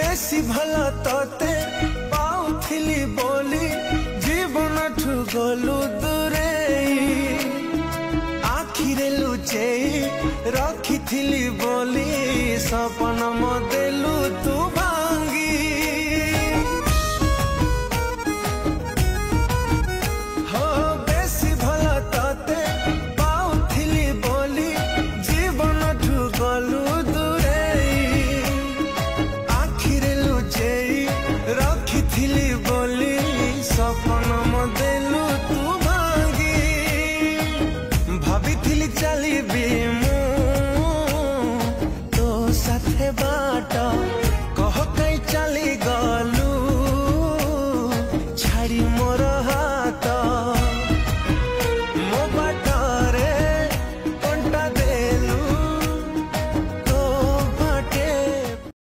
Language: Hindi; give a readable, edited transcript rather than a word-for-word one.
बेसी भला तते पाउथिली बोली जीवन ठु गलु दूरेई आखिरे लुचेई रखिथिली बोली सपन मदेलु तू भांगी हो बेसी भला तते पाउथिली बोली जीवन ठु गलु रखिथिली बोली सपन मदेलु तू भांगी भाविथिली चलिबी मु तो साथे बाट कह कई चली ग